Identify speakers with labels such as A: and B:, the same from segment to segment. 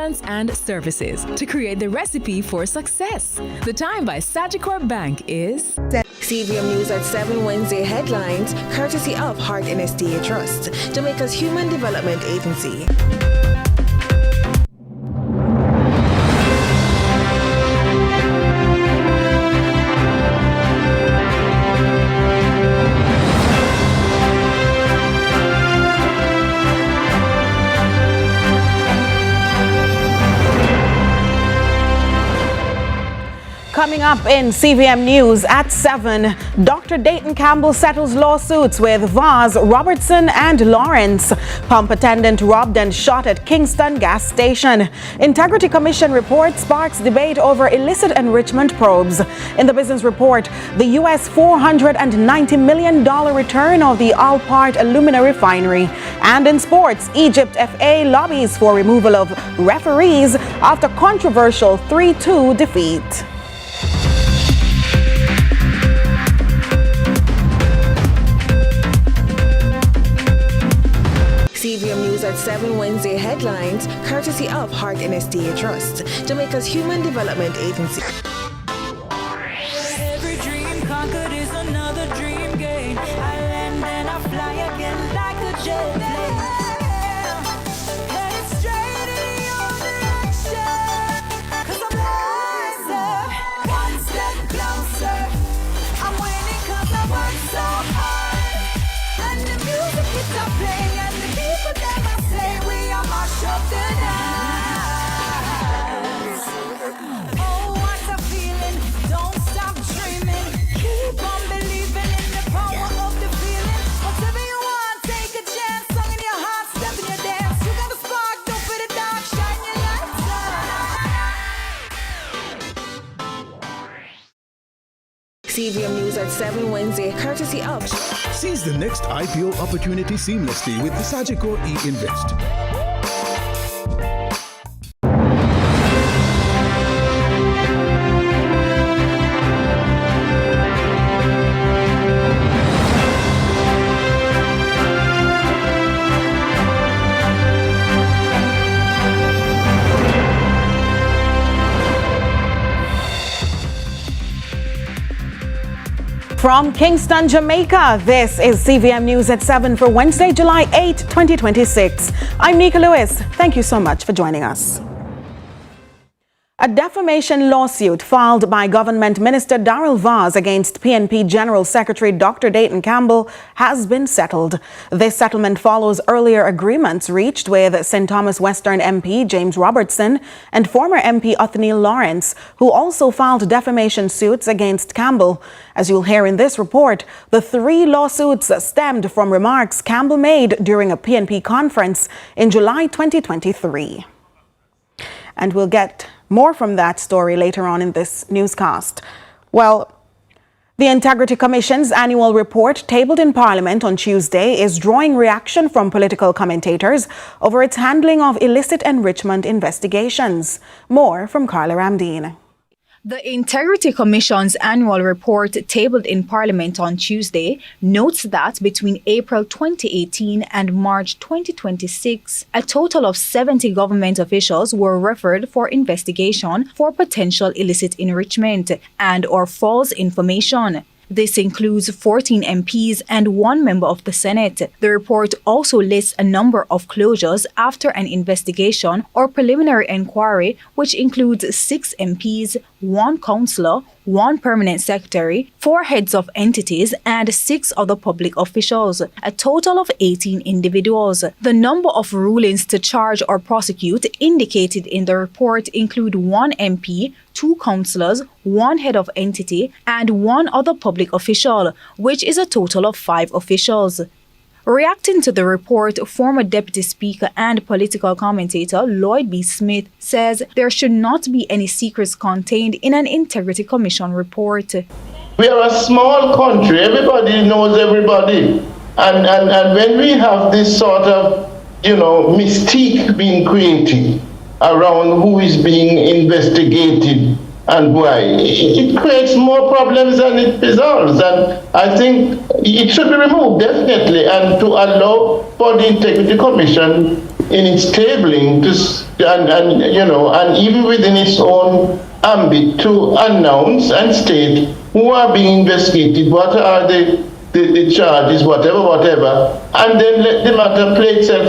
A: insurance and services to create the recipe for success. The Time by Sagicor Bank is
B: CVM News at 7 Wednesday headlines, courtesy of Heart NSDA Trust, Jamaica's Human Development Agency.
C: Coming up in CVM News at 7, Dr. Dayton Campbell settles lawsuits with Vaz, Robertson and Lawrence. Pump attendant robbed and shot at Kingston gas station. Integrity Commission report sparks debate over illicit enrichment probes. In the business report, the U.S. $490 million return of the Alpart alumina refinery. And in sports, Egypt FA lobbies for removal of referees after controversial 3-2 defeat.
B: CVM News at 7 Wednesday headlines, courtesy of Heart NSDA Trust, Jamaica's Human Development Agency.
D: Every dream conquered is another dream game. I land and I fly again like a jet plane. Headed straight in your direction, 'cause I'm wiser, one step closer. I'm winning 'cause I work so hard, and the music keeps on playing. But then I say we are march up the night. Oh, what a feeling, don't stop dreaming. Keep on believing in the power of the feeling. Whatever you want, take a chance. Song in your heart, step in your dance. You got a spark, don't fit it dark, shine your lights on.
B: CVM News at 7 Wednesday, courtesy of.
E: Seize the next IPO opportunity seamlessly with the Sagicor e-Invest.
C: From Kingston, Jamaica, this is CVM News at 7 for Wednesday, July 8, 2026. I'm Nika Lewis. Thank you so much for joining us. A defamation lawsuit filed by Government Minister Darrell Vaz against PNP General Secretary Dr. Dayton Campbell has been settled. This settlement follows earlier agreements reached with St. Thomas Western MP James Robertson and former MP Othniel Lawrence, who also filed defamation suits against Campbell. As you'll hear in this report, the three lawsuits stemmed from remarks Campbell made during a PNP conference in July 2023. And we'll get more from that story later on in this newscast. Well, the Integrity Commission's annual report tabled in Parliament on Tuesday is drawing reaction from political commentators over its handling of illicit enrichment investigations. More from Carla Ramdeen.
F: The Integrity Commission's annual report tabled in Parliament on Tuesday notes that between April 2018 and March 2026, a total of 70 government officials were referred for investigation for potential illicit enrichment and/or false information. This includes 14 MPs and 1 member of the Senate. The report also lists a number of closures after an investigation or preliminary inquiry, which includes 6 MPs, 1 councillor, 1 permanent secretary, 4 heads of entities, and 6 other public officials, a total of 18 individuals. The number of rulings to charge or prosecute indicated in the report include 1 MP, 2 councillors, 1 head of entity, and 1 other public official, which is a total of 5 officials. Reacting to the report, former Deputy Speaker and political commentator Lloyd B. Smith says there should not be any secrets contained in an Integrity Commission report.
G: We are a small country, everybody knows everybody. And when we have this sort of, mystique being created around who is being investigated and why, it creates more problems than it resolves. And I think it should be removed, definitely, and to allow for the Integrity Commission in its tabling and even within its own ambit to announce and state who are being investigated, what are the charges, whatever, and then let the matter play itself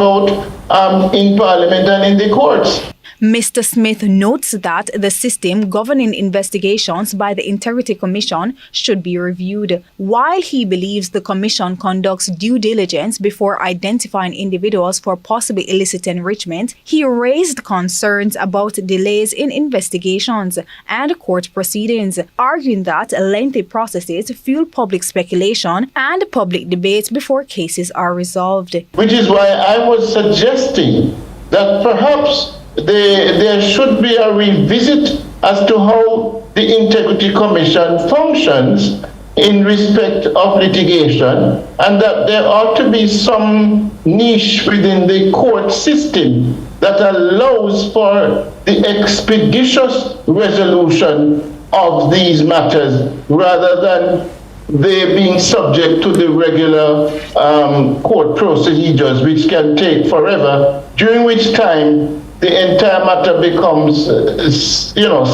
G: out in Parliament and in the courts.
F: Mr. Smith notes that the system governing investigations by the Integrity Commission should be reviewed. While he believes the Commission conducts due diligence before identifying individuals for possible illicit enrichment, he raised concerns about delays in investigations and court proceedings, arguing that lengthy processes fuel public speculation and public debate before cases are resolved.
G: Which is why I was suggesting that perhaps there should be a revisit as to how the Integrity Commission functions in respect of litigation, and that there ought to be some niche within the court system that allows for the expeditious resolution of these matters rather than they being subject to the regular court procedures, which can take forever, during which time the entire matter becomes,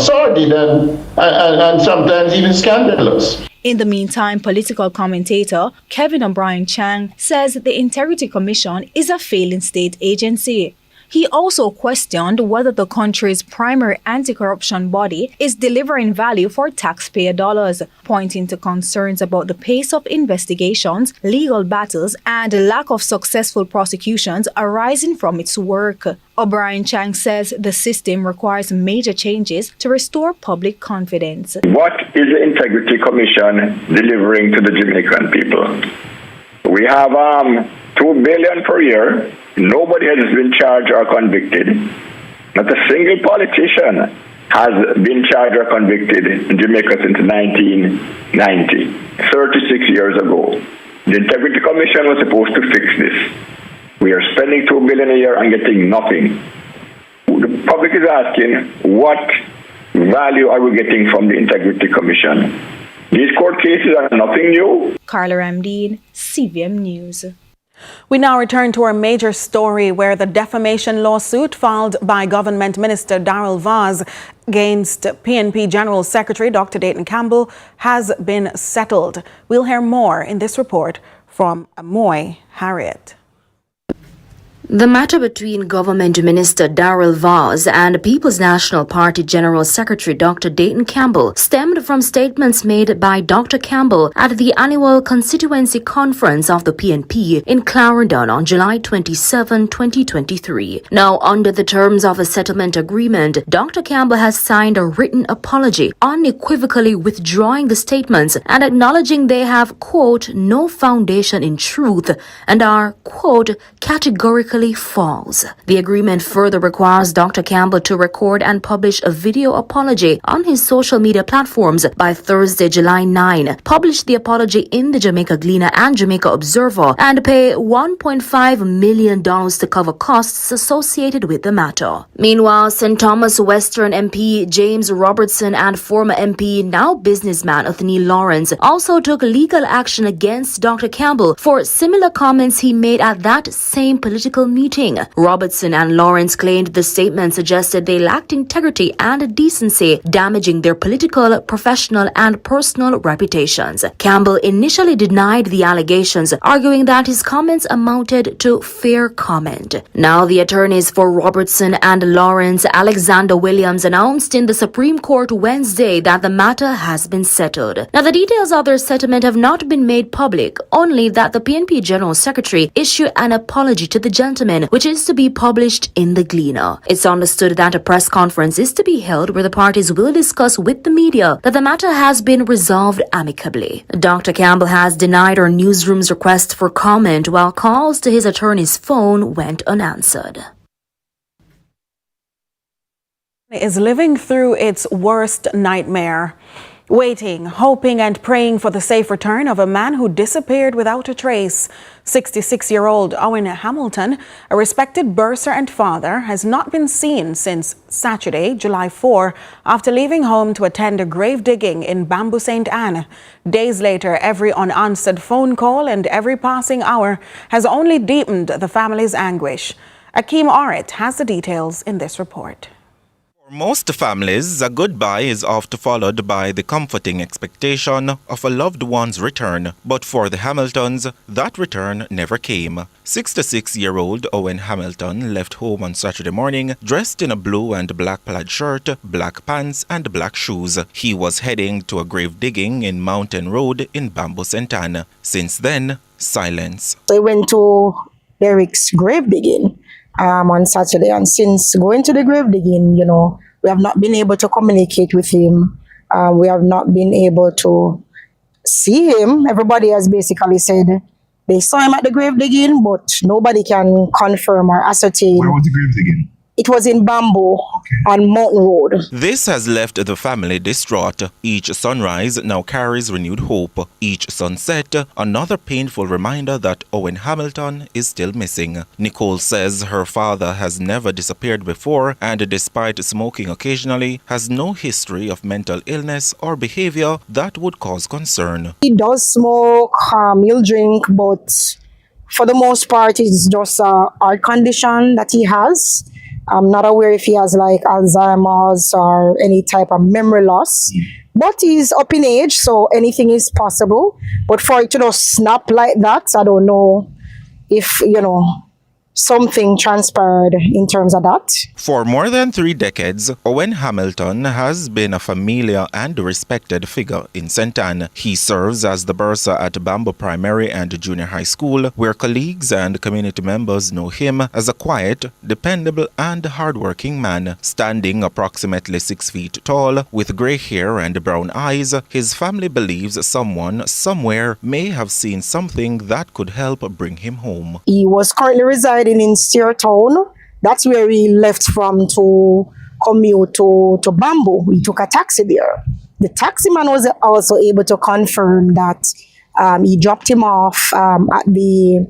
G: sordid and sometimes even scandalous.
F: In the meantime, political commentator Kevin O'Brien Chang says the Integrity Commission is a failing state agency. He also questioned whether the country's primary anti-corruption body is delivering value for taxpayer dollars, pointing to concerns about the pace of investigations, legal battles, and lack of successful prosecutions arising from its work. O'Brien Chang says the system requires major changes to restore public confidence.
H: What is the Integrity Commission delivering to the Jamaican people? We have $2 billion per year. Nobody has been charged or convicted. Not a single politician has been charged or convicted in Jamaica since 1990, 36 years ago. The Integrity Commission was supposed to fix this. We are spending $2 billion a year and getting nothing. The public is asking, what value are we getting from the Integrity Commission? These court cases are nothing new.
F: Carla Ramdeen, CVM News.
C: We now return to our major story where the defamation lawsuit filed by Government Minister Darrell Vaz against PNP General Secretary Dr. Dayton Campbell has been settled. We'll hear more in this report from Amoy Harriet.
I: The matter between Government Minister Darrell Vaz and People's National Party General Secretary Dr. Dayton Campbell stemmed from statements made by Dr. Campbell at the annual constituency conference of the PNP in Clarendon on July 27, 2023. Now, under the terms of a settlement agreement, Dr. Campbell has signed a written apology, unequivocally withdrawing the statements and acknowledging they have, quote, no foundation in truth and are, quote, categorically false. The agreement further requires Dr. Campbell to record and publish a video apology on his social media platforms by Thursday, July 9, publish the apology in the Jamaica Gleaner and Jamaica Observer, and pay $1.5 million to cover costs associated with the matter. Meanwhile, St. Thomas Western MP James Robertson and former MP, now businessman Othniel Lawrence, also took legal action against Dr. Campbell for similar comments he made at that same political meeting. Robertson and Lawrence claimed the statement suggested they lacked integrity and decency, damaging their political, professional, and personal reputations. Campbell initially denied the allegations, arguing that his comments amounted to fair comment. Now, the attorneys for Robertson and Lawrence, Alexander Williams, announced in the Supreme Court Wednesday that the matter has been settled. Now, the details of their settlement have not been made public, only that the PNP General Secretary issued an apology to the gentleman, which is to be published in the Gleaner. It's understood that a press conference is to be held where the parties will discuss with the media that the matter has been resolved amicably. Dr. Campbell has denied our newsroom's request for comment, while calls to his attorney's phone went unanswered.
C: Is living through its worst nightmare. Waiting, hoping and praying for the safe return of a man who disappeared without a trace. 66-year-old Owen Hamilton, a respected bursar and father, has not been seen since Saturday, July 4, after leaving home to attend a grave digging in Bamboo St. Anne. Days later, every unanswered phone call and every passing hour has only deepened the family's anguish. Akeem Arit has the details in this report.
J: For most families, a goodbye is often followed by the comforting expectation of a loved one's return. But for the Hamiltons, that return never came. 66-year-old Owen Hamilton left home on Saturday morning dressed in a blue and black plaid shirt, black pants and black shoes. He was heading to a grave digging in Mountain Road in Bamboo Sentan. Since then, silence.
K: I went to Eric's grave digging on Saturday, and since going to the grave digging, we have not been able to communicate with him. We have not been able to see him. Everybody has basically said they saw him at the grave digging, but nobody can confirm or ascertain.
L: Where was the grave digging?
K: It was in Bamboo on Mountain Road.
J: This has left the family distraught. Each sunrise now carries renewed hope. Each sunset, another painful reminder that Owen Hamilton is still missing. Nicole says her father has never disappeared before and despite smoking occasionally, has no history of mental illness or behavior that would cause concern.
K: He does smoke, he'll drink, but for the most part, it's just a heart condition that he has. I'm not aware if he has like Alzheimer's or any type of memory loss. But he's up in age, so anything is possible. But for it to just snap like that, I don't know if, something transpired in terms of that.
J: For more than 3 decades, Owen Hamilton has been a familiar and respected figure in Sentan. He serves as the bursar at Bamboo Primary and Junior High School, where colleagues and community members know him as a quiet, dependable and hardworking man. Standing approximately 6 feet tall, with grey hair and brown eyes, his family believes someone somewhere may have seen something that could help bring him home.
K: He was currently residing in Steertown. That's where he left from to commute to Bamboo. We took a taxi there. The taxi man was also able to confirm that he dropped him off at the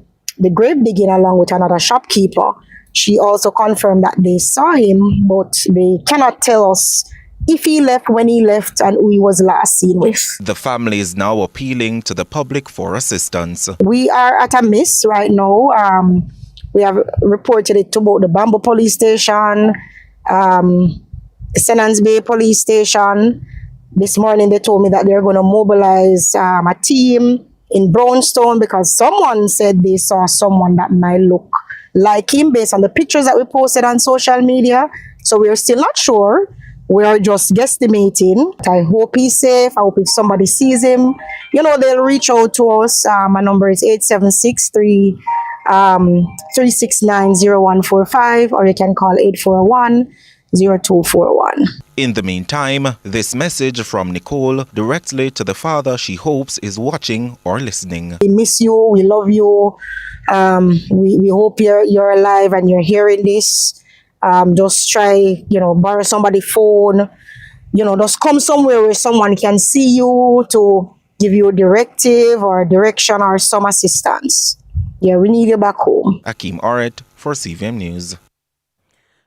K: grave digging along with another shopkeeper. She also confirmed that they saw him, but they cannot tell us if he left, when he left, and who he was last seen with.
J: The family is now appealing to the public for assistance.
K: We are at a miss right now. We have reported it to both the Bamboo Police Station, Senans Bay Police Station. This morning they told me that they're going to mobilize a team in Brownstone because someone said they saw someone that might look like him based on the pictures that we posted on social media. So we're still not sure. We are just guesstimating. I hope he's safe. I hope if somebody sees him, they'll reach out to us. My number is 876-369-0145, or you can call 841-0241.
J: In the meantime, this message from Nicole directly to the father she hopes is watching or listening.
K: We miss you. We love you. We hope you're alive and you're hearing this. Just try, borrow somebody's phone. Just come somewhere where someone can see you to give you a directive or direction or some assistance. Yeah, we need you back home.
J: Akeem Arit for CVM News.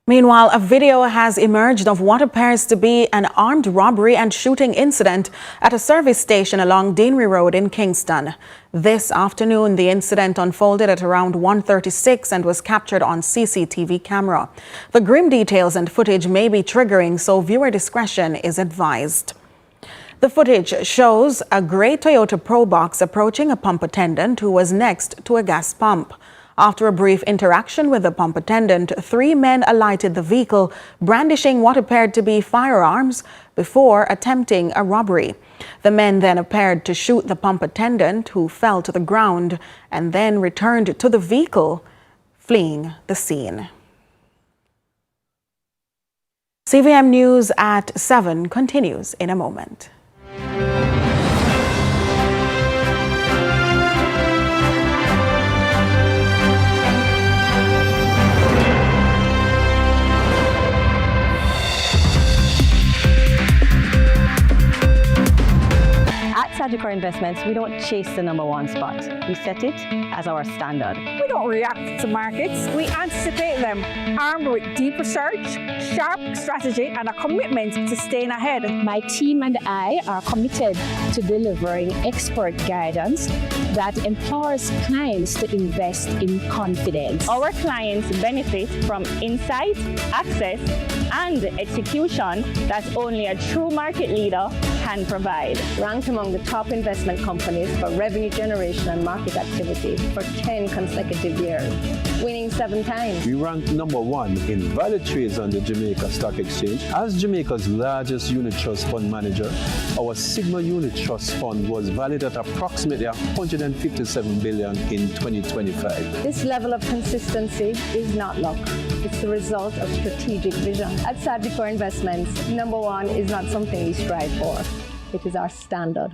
C: Meanwhile, a video has emerged of what appears to be an armed robbery and shooting incident at a service station along Deanery Road in Kingston. This afternoon, the incident unfolded at around 1:36 and was captured on CCTV camera. The grim details and footage may be triggering, so viewer discretion is advised. The footage shows a grey Toyota Probox approaching a pump attendant who was next to a gas pump. After a brief interaction with the pump attendant, 3 men alighted the vehicle, brandishing what appeared to be firearms before attempting a robbery. The men then appeared to shoot the pump attendant, who fell to the ground, and then returned to the vehicle, fleeing the scene. CVM News at 7 continues in a moment.
M: At
L: Sagicor Investments, we don't chase the #1 spot. We set it as our standard.
M: We don't react to markets, we anticipate them, armed with deep research, sharp strategy, and a commitment to staying ahead.
N: My team and I are committed to delivering expert guidance that empowers clients to invest in confidence.
O: Our clients benefit from insight, access, and execution that only a true market leader can provide.
L: Ranked among the top investment companies for revenue generation and market activity for 10 consecutive years, winning 7 times.
P: We ranked #1 in value trades on the Jamaica Stock Exchange. As Jamaica's largest unit trust fund manager, our Sigma Unit Trust Fund was valued at approximately $157 billion in 2025.
L: This level of consistency is not luck. It's the result of strategic vision. At Sagicor Investments, #1 is not something we strive for. It is our standard.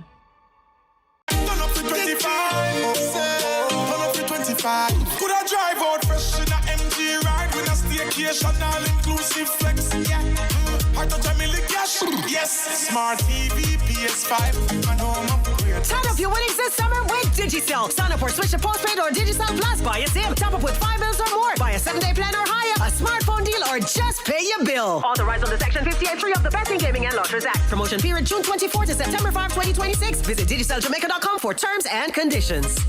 Q: Could I drive out fresh in a MG ride with a staycation all inclusive flex? Yeah. I don't tell me the cash. Yes. Smart TV, PS5, and home upgrade.
R: Turn up your winnings this summer with Digicel. Sign up or switch to postpaid or Digicel Plus. Buy a SIM. Top up with 5 bills or more. Buy a 7-day plan or higher. A smartphone deal or just pay your bill. Authorized under Section 58.3 of the Betting, Gaming and Lotteries Act. Promotion period June 24 to September 5, 2026. Visit DigicelJamaica.com for terms and conditions.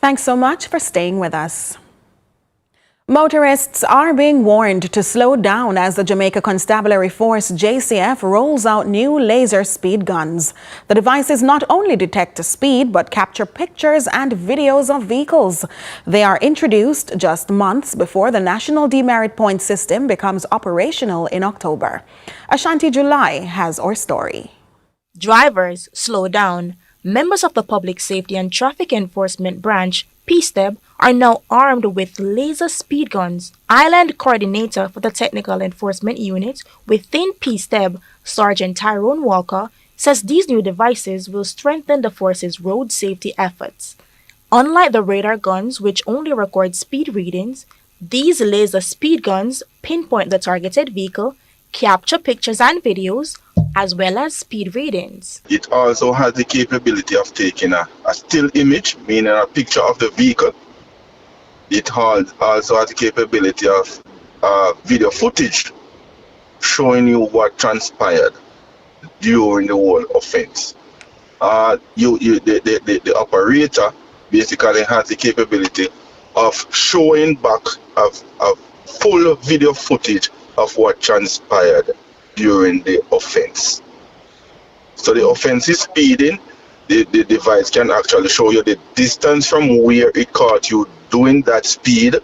C: Thanks so much for staying with us. Motorists are being warned to slow down as the Jamaica Constabulary Force JCF rolls out new laser speed guns. The devices not only detect speed but capture pictures and videos of vehicles. They are introduced just months before the National Demerit Point System becomes operational in October. Ashanti July has our story.
S: Drivers, slow down. Members of the Public Safety and Traffic Enforcement Branch, PSTEB, are now armed with laser speed guns. Island Coordinator for the Technical Enforcement Unit within PSTEB, Sergeant Tyrone Walker, says these new devices will strengthen the force's road safety efforts. Unlike the radar guns, which only record speed readings, these laser speed guns pinpoint the targeted vehicle, capture pictures and videos, as well as speed readings.
G: It also has the capability of taking a still image, meaning a picture of the vehicle. It also has the capability of video footage showing you what transpired during the whole offense. The operator basically has the capability of showing back of full video footage of what transpired during the offense. So the offense is speeding. The device can actually show you the distance from where it caught you doing that speed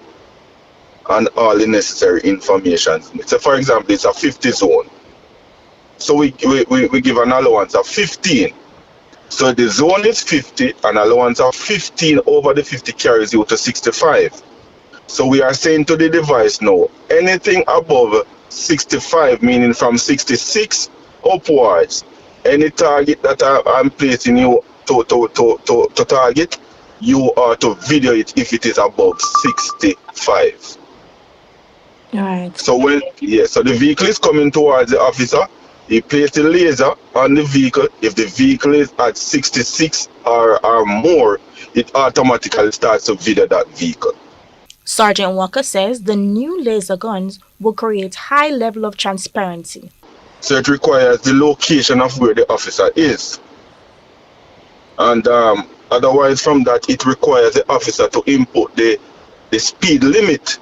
G: and all the necessary information. So for example, it's a 50 zone. So we give an allowance of 15. So the zone is 50, an allowance of 15 over the 50 carries you to 65. So we are saying to the device now, anything above 65, meaning from 66 upwards, any target that I'm placing you to target, you are to video it if it is above 65.
B: Right.
G: So so the vehicle is coming towards the officer. He places the laser on the vehicle. If the vehicle is at 66 or more, it automatically starts to video that vehicle.
S: Sergeant Walker says the new laser guns will create high level of transparency.
G: So it requires the location of where the officer is. And otherwise from that, it requires the officer to input the speed limit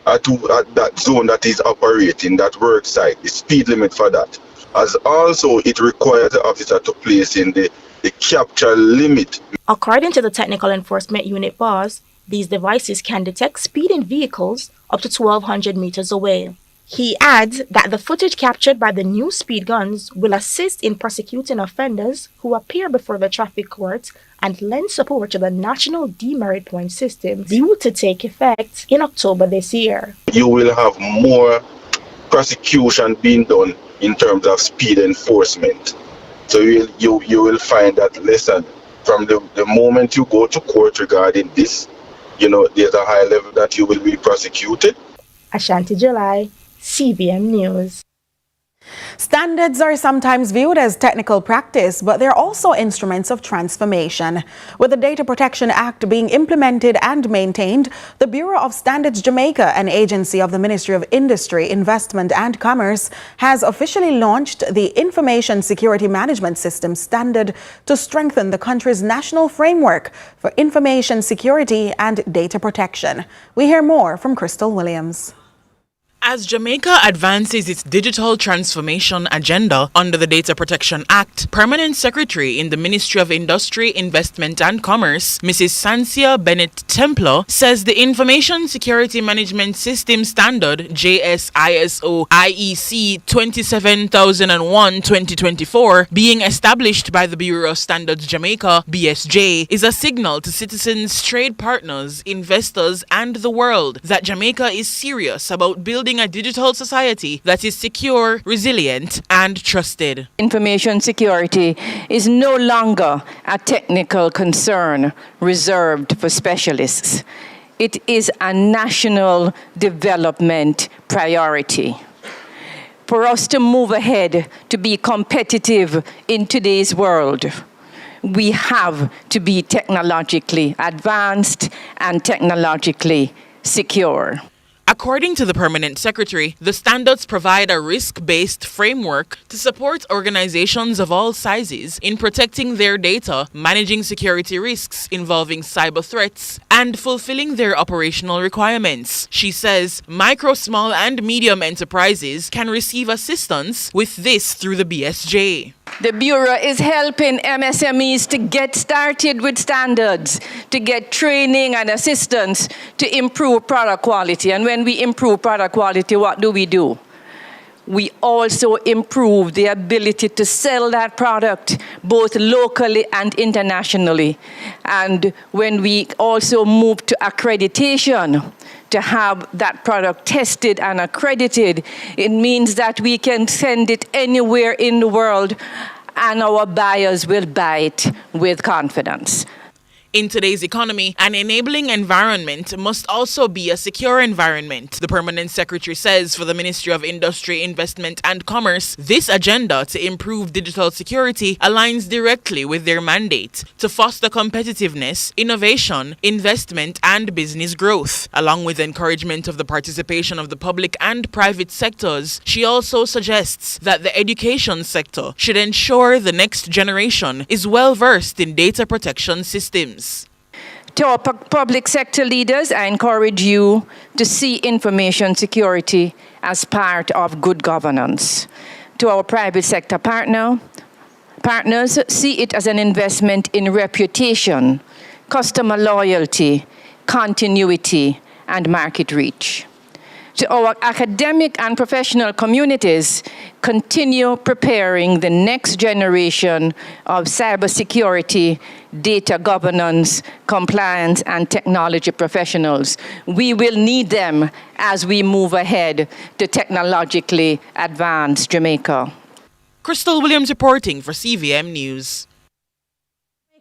G: at that zone that is operating, that work site, the speed limit for that. As also it requires the officer to place in the capture limit.
S: According to the Technical Enforcement Unit boss, these devices can detect speeding vehicles up to 1,200 meters away. He adds that the footage captured by the new speed guns will assist in prosecuting offenders who appear before the traffic courts and lend support to the national demerit point system due to take effect in October this year.
G: You will have more prosecution being done in terms of speed enforcement. So you will find that, listen, from the moment you go to court regarding this, there's a high level that you will be prosecuted.
S: Ashanti July, CVM News.
C: Standards are sometimes viewed as technical practice, but they're also instruments of transformation. With the Data Protection Act being implemented and maintained, the Bureau of Standards Jamaica, an agency of the Ministry of Industry, Investment and Commerce, has officially launched the Information Security Management System standard to strengthen the country's national framework for information security and data protection. We hear more from Crystal Williams.
T: As Jamaica advances its digital transformation agenda under the Data Protection Act, Permanent Secretary in the Ministry of Industry, Investment and Commerce, Mrs. Sancia Bennett-Templar, says the Information Security Management System Standard JSISO IEC 27001-2024 being established by the Bureau of Standards Jamaica, BSJ, is a signal to citizens, trade partners, investors and the world that Jamaica is serious about building a digital society that is secure, resilient, and trusted.
U: Information security is no longer a technical concern reserved for specialists. It is a national development priority. For us to move ahead, to be competitive in today's world, we have to be technologically advanced and technologically secure.
T: According to the Permanent Secretary, the standards provide a risk-based framework to support organizations of all sizes in protecting their data, managing security risks involving cyber threats, and fulfilling their operational requirements. She says micro, small, and medium enterprises can receive assistance with this through the BSJ.
U: The Bureau is helping MSMEs to get started with standards, to get training and assistance to improve product quality. And when we improve product quality, what do? We also improve the ability to sell that product both locally and internationally. And when we also move to accreditation, to have that product tested and accredited, it means that we can send it anywhere in the world and our buyers will buy it with confidence.
T: In today's economy, an enabling environment must also be a secure environment. The Permanent Secretary says for the Ministry of Industry, Investment and Commerce, this agenda to improve digital security aligns directly with their mandate to foster competitiveness, innovation, investment and business growth. Along with encouragement of the participation of the public and private sectors, she also suggests that the education sector should ensure the next generation is well versed in data protection systems.
U: To our public sector leaders, I encourage you to see information security as part of good governance. To our private sector partners, see it as an investment in reputation, customer loyalty, continuity, and market reach. To our academic and professional communities, continue preparing the next generation of cybersecurity, data governance, compliance, and technology professionals. We will need them as we move ahead to technologically advance Jamaica.
T: Crystal Williams reporting for CVM News.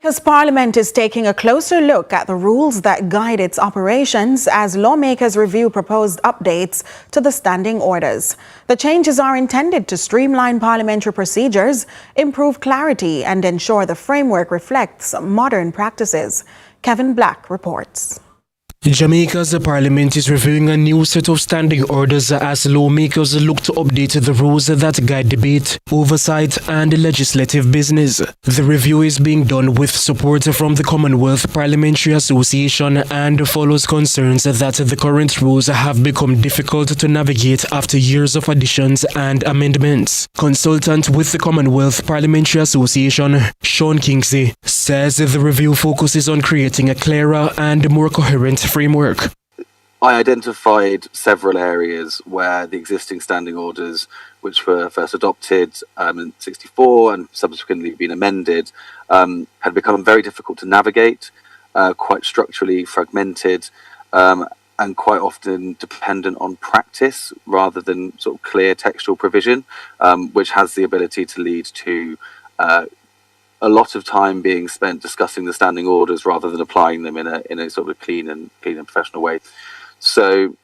C: Jamaica's Parliament is taking a closer look at the rules that guide its operations as lawmakers review proposed updates to the standing orders. The changes are intended to streamline parliamentary procedures, improve clarity, and ensure the framework reflects modern practices. Kevin Black reports.
V: Jamaica's parliament is reviewing a new set of standing orders as lawmakers look to update the rules that guide debate, oversight and legislative business. The review is being done with support from the Commonwealth Parliamentary Association and follows concerns that the current rules have become difficult to navigate after years of additions and amendments. Consultant with the Commonwealth Parliamentary Association, Sean Kingsley, says the review focuses on creating a clearer and more coherent framework.
A: I identified several areas where the existing standing orders, which were first adopted in '64 and subsequently been amended, had become very difficult to navigate, quite structurally fragmented, and quite often dependent on practice rather than sort of clear textual provision, which has the ability to lead to a lot of time being spent discussing the standing orders rather than applying them in a sort of clean and professional way. So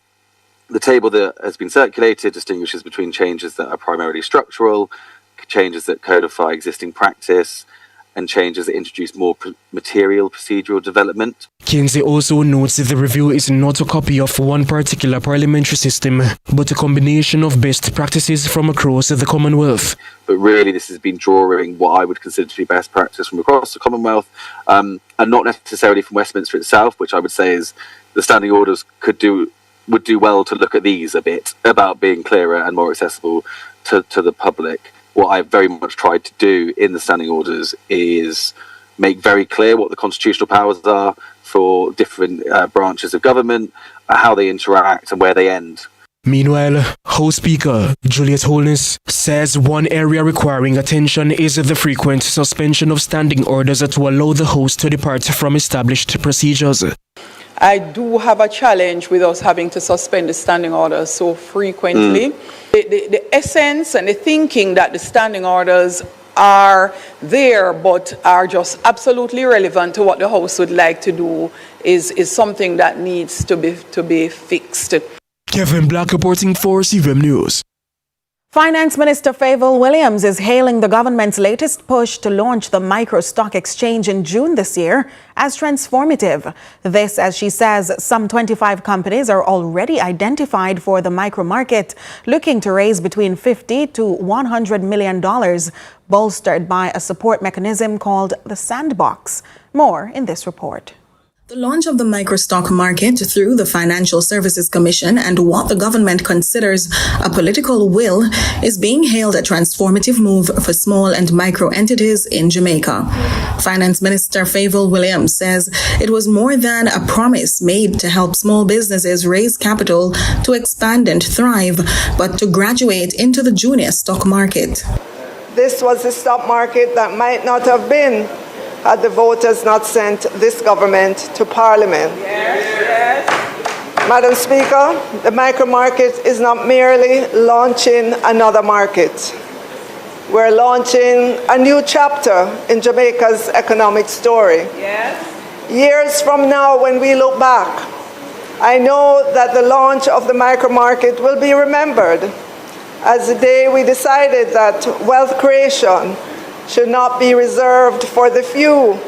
A: the table that has been circulated distinguishes between changes that are primarily structural, changes that codify existing practice, and changes that introduce more material procedural development.
V: Kinsey also notes that the review is not a copy of one particular parliamentary system, but a combination of best practices from across the Commonwealth.
A: But really this has been drawing what I would consider to be best practice from across the Commonwealth, and not necessarily from Westminster itself, which I would say is the standing orders would do well to look at these a bit, about being clearer and more accessible to the public. What I've very much tried to do in the standing orders is make very clear what the constitutional powers are for different branches of government, how they interact and where they end.
V: Meanwhile, House Speaker Juliet Holness says one area requiring attention is the frequent suspension of standing orders to allow the House to depart from established procedures.
D: I do have a challenge with us having to suspend the standing orders so frequently. The essence and the thinking that the standing orders are there but are just absolutely irrelevant to what the House would like to do is something that needs to be fixed.
V: Kevin Black reporting for CVM News.
C: Finance Minister Favour Williams is hailing the government's latest push to launch the micro stock exchange in June this year as transformative. This, as she says, some 25 companies are already identified for the micro market, looking to raise between $50 to $100 million, bolstered by a support mechanism called the Sandbox. More in this report.
W: The launch of the microstock market through the Financial Services Commission and what the government considers a political will is being hailed a transformative move for small and micro entities in Jamaica. Finance Minister Favour Williams says it was more than a promise made to help small businesses raise capital to expand and thrive, but to graduate into the junior stock market.
X: This was the stock market that might not have been had the voters not sent this government to Parliament. Yes. Madam Speaker, the micro market is not merely launching another market. We're launching a new chapter in Jamaica's economic story. Yes. Years from now, when we look back, I know that the launch of the micro market will be remembered as the day we decided that wealth creation should not be reserved for the few,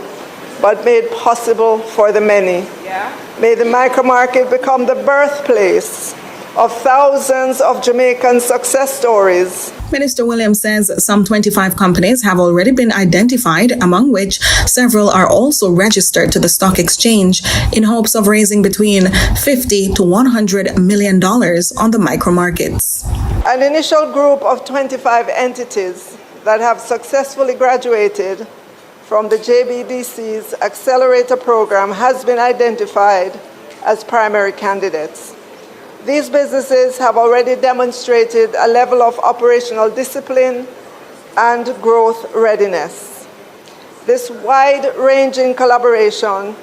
X: but made possible for the many. Yeah. May the micro market become the birthplace of thousands of Jamaican success stories.
W: Minister Williams says some 25 companies have already been identified, among which several are also registered to the stock exchange in hopes of raising between $50 to $100 million on the micro markets.
X: An initial group of 25 entities that have successfully graduated from the JBDC's Accelerator program has been identified as primary candidates. These businesses have already demonstrated a level of operational discipline and growth readiness. This wide-ranging collaboration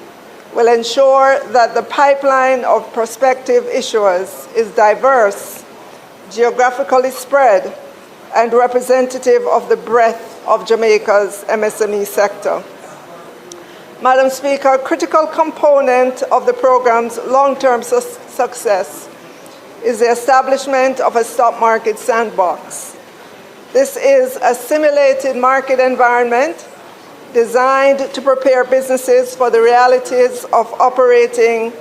X: will ensure that the pipeline of prospective issuers is diverse, geographically spread, and representative of the breadth of Jamaica's MSME sector. Madam Speaker, a critical component of the program's long-term success is the establishment of a stock market sandbox. This is a simulated market environment designed to prepare businesses for the realities of operating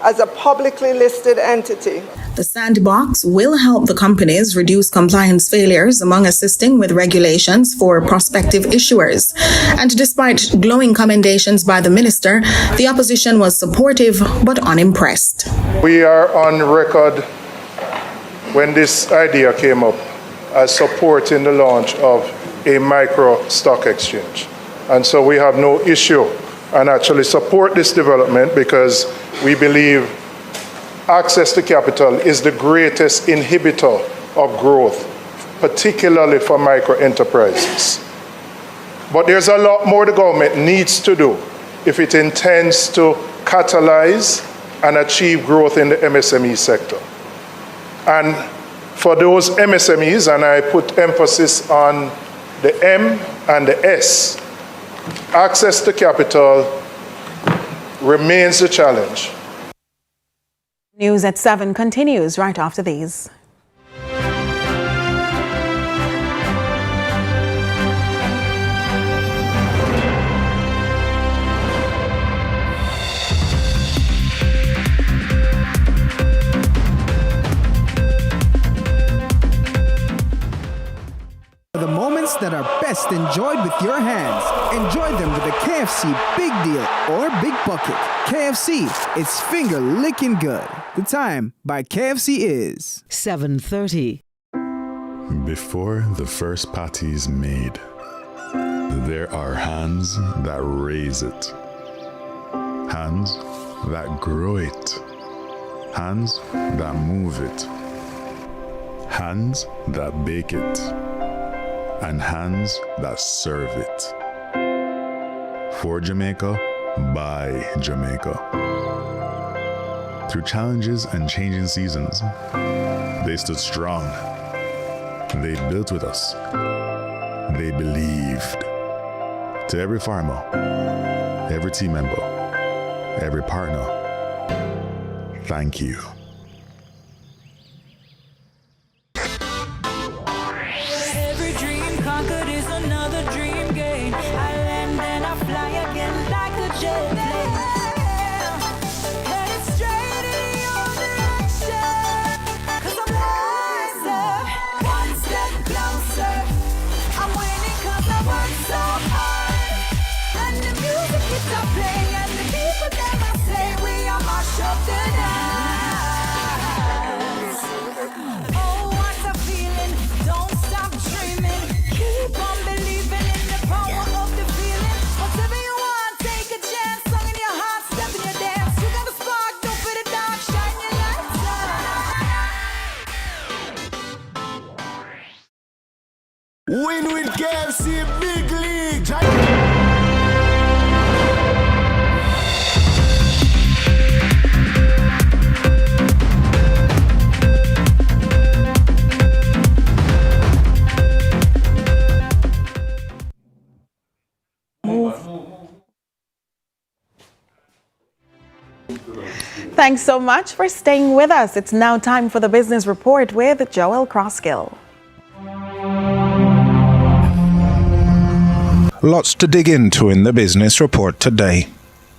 X: as a publicly listed entity.
W: The Sandbox will help the companies reduce compliance failures among assisting with regulations for prospective issuers. And despite glowing commendations by the minister, the opposition was supportive but unimpressed.
Y: We are on record when this idea came up as supporting the launch of a micro stock exchange. And so we have no issue and actually support this development because we believe access to capital is the greatest inhibitor of growth, particularly for micro enterprises. But there's a lot more the government needs to do if it intends to catalyze and achieve growth in the MSME sector. And for those MSMEs, and I put emphasis on the M and the S, access to capital remains the challenge.
C: News at 7 continues right after these.
E: The moments that are best enjoyed with your hands. Enjoy them with a KFC Big Deal or Big Bucket. KFC, it's finger licking good. The time by KFC is
F: 7:30.
H: Before the first patty is made, there are hands that raise it, hands that grow it, hands that move it, hands that bake it, and hands that serve it. For Jamaica, by Jamaica. Through challenges and changing seasons, they stood strong. They built with us. They believed. To every farmer, every team member, every partner, thank you.
I: Every dream conquered is another dream gained. I land and I fly again like a jet plane. Headed straight in your direction. 'Cause I'm wiser, one step closer. I'm winning 'cause I work so hard. And the music keeps on playing, and the people that I say we are mash up the night. Oh, what a feeling! Don't stop dreaming. Keep on believing in the power of the feeling. Whatever you want, take a chance. Song in your heart, step in your dance. You got a spark, don't put it down. Shine your lights on.
Q: Win with KFC Big League.
C: Thanks so much for staying with us. It's now time for the Business Report with Joel Crosskill.
J: Lots to dig into in the Business Report today.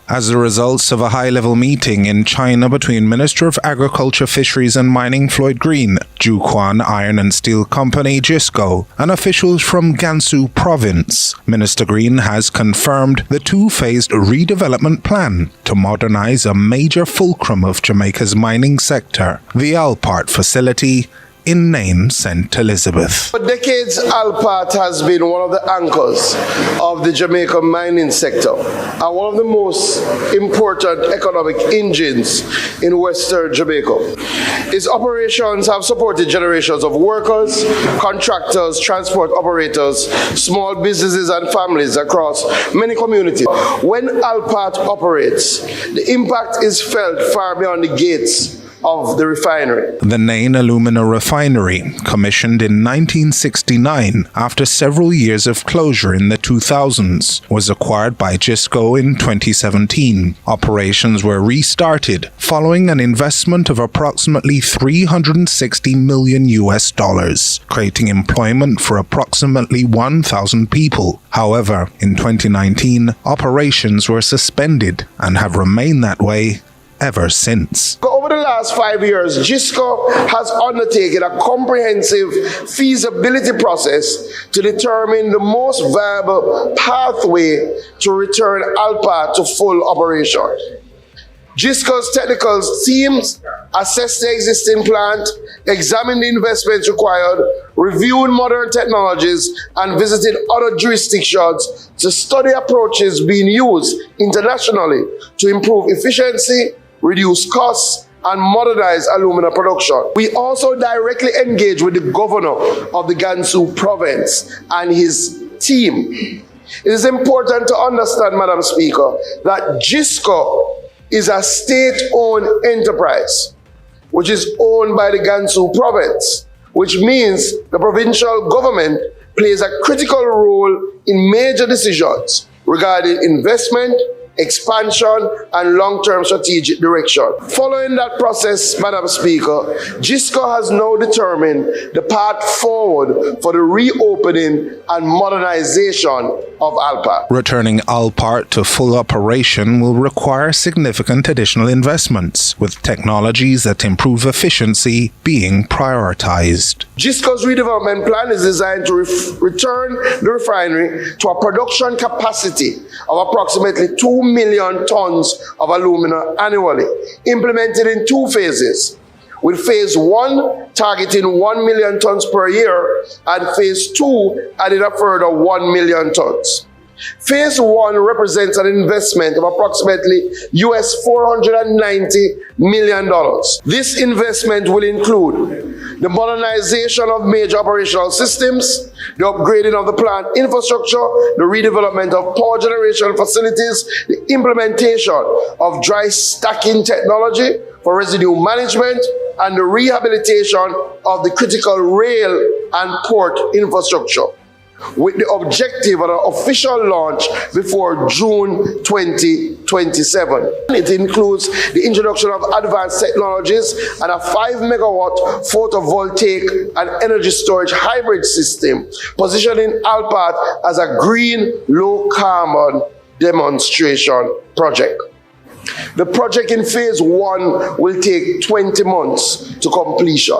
J: As a result of a high-level meeting in China between Minister of Agriculture, Fisheries and Mining Floyd Green, Juquan Iron and Steel Company (JISCO), and officials from Gansu Province, Minister Green has confirmed the two-phased redevelopment plan to modernize a major fulcrum of Jamaica's mining sector, the Alpart facility in Nain, St. Elizabeth.
G: For decades, Alpart has been one of the anchors of the Jamaican mining sector and one of the most important economic engines in Western Jamaica. Its operations have supported generations of workers, contractors, transport operators, small businesses and families across many communities. When Alpart operates, the impact is felt far beyond the gates of the refinery.
J: The Nain Alumina Refinery, commissioned in 1969 after several years of closure in the 2000s, was acquired by JISCO in 2017. Operations were restarted following an investment of approximately $360 million, creating employment for approximately 1,000 people. However, in 2019, operations were suspended and have remained that way ever since.
G: Over the last 5 years, JISCO has undertaken a comprehensive feasibility process to determine the most viable pathway to return Alpart to full operation. JISCO's technical teams assessed the existing plant, examined the investments required, reviewed modern technologies, and visited other jurisdictions to study approaches being used internationally to improve efficiency, reduce costs,
F: and modernize alumina production. We also directly engage with the governor of the Gansu province and his team. It is important to understand, Madam Speaker, that GISCO is a state-owned enterprise, which is owned by the Gansu province, which means the provincial government plays a critical role in major decisions regarding investment, expansion, and long-term strategic direction. Following that process, Madam Speaker, GISCO has now determined the path forward for the reopening and modernization of Alpart.
J: Returning Alpart to full operation will require significant additional investments, with technologies that improve efficiency being prioritized.
F: GISCO's redevelopment plan is designed to return the refinery to a production capacity of approximately 2 million tons of alumina annually, implemented in 2 phases, with phase 1 targeting 1 million tons per year and phase 2 adding a further 1 million tons. Phase 1 represents an investment of approximately US $490 million. This investment will include the modernization of major operational systems, the upgrading of the plant infrastructure, the redevelopment of power generation facilities, the implementation of dry stacking technology for residue management, and the rehabilitation of the critical rail and port infrastructure, with the objective of an official launch before June 2027. It includes the introduction of advanced technologies and a 5 megawatt photovoltaic and energy storage hybrid system, positioning Alpart as a green, low carbon demonstration project. The project in phase 1 will take 20 months to completion.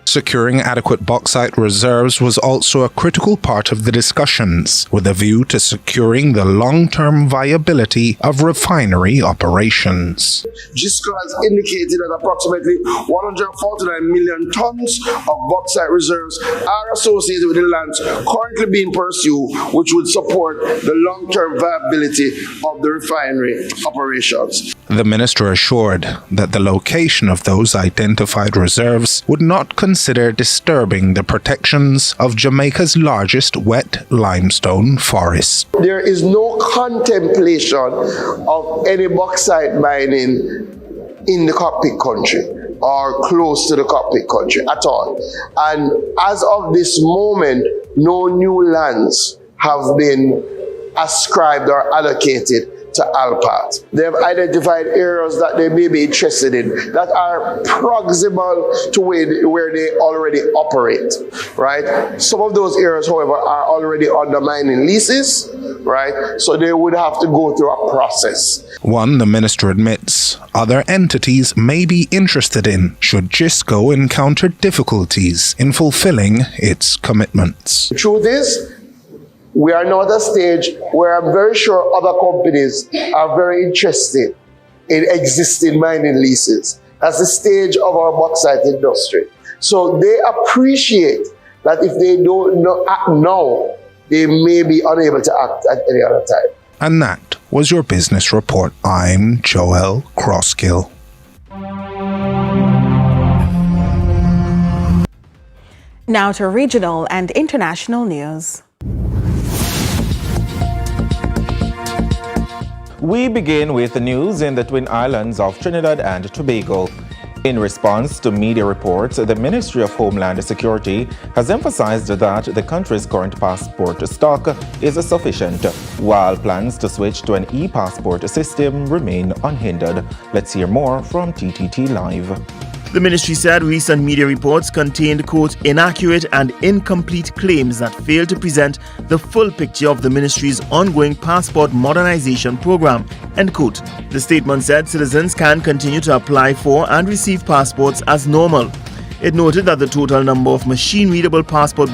J: Securing adequate bauxite reserves was also a critical part of the discussions, with a view to securing the long-term viability of refinery operations.
F: GISCO has indicated that approximately 149 million tons of bauxite reserves are associated with the lands currently being pursued, which would support the long-term viability of the refinery operations.
J: The minister assured that the location of those identified reserves would not consider disturbing the protections of Jamaica's largest wet limestone forest.
F: There is no contemplation of any bauxite mining in the cockpit country or close to the cockpit country at all. And as of this moment, no new lands have been ascribed or allocated to Alpart. They have identified areas that they may be interested in that are proximal to where they already operate, right? Some of those areas, however, are already under mining leases, right? So they would have to go through a process.
J: One the minister admits other entities may be interested in should GISCO encounter difficulties in fulfilling its commitments.
F: The truth is, we are now at a stage where I'm very sure other companies are very interested in existing mining leases. That's the stage of our bauxite industry. So they appreciate that if they don't act now, they may be unable to act at any other time.
J: And that was your business report. I'm Joel Crosskill.
C: Now to regional and international news.
J: We begin with the news in the Twin Islands of Trinidad and Tobago. In response to media reports, the Ministry of Homeland Security has emphasized that the country's current passport stock is sufficient, while plans to switch to an e-passport system remain unhindered. Let's hear more from TTT Live.
K: The ministry said recent media reports contained, quote, inaccurate and incomplete claims that failed to present the full picture of the ministry's ongoing passport modernization program, end quote. The statement said citizens can continue to apply for and receive passports as normal. It noted that the total number of machine-readable passport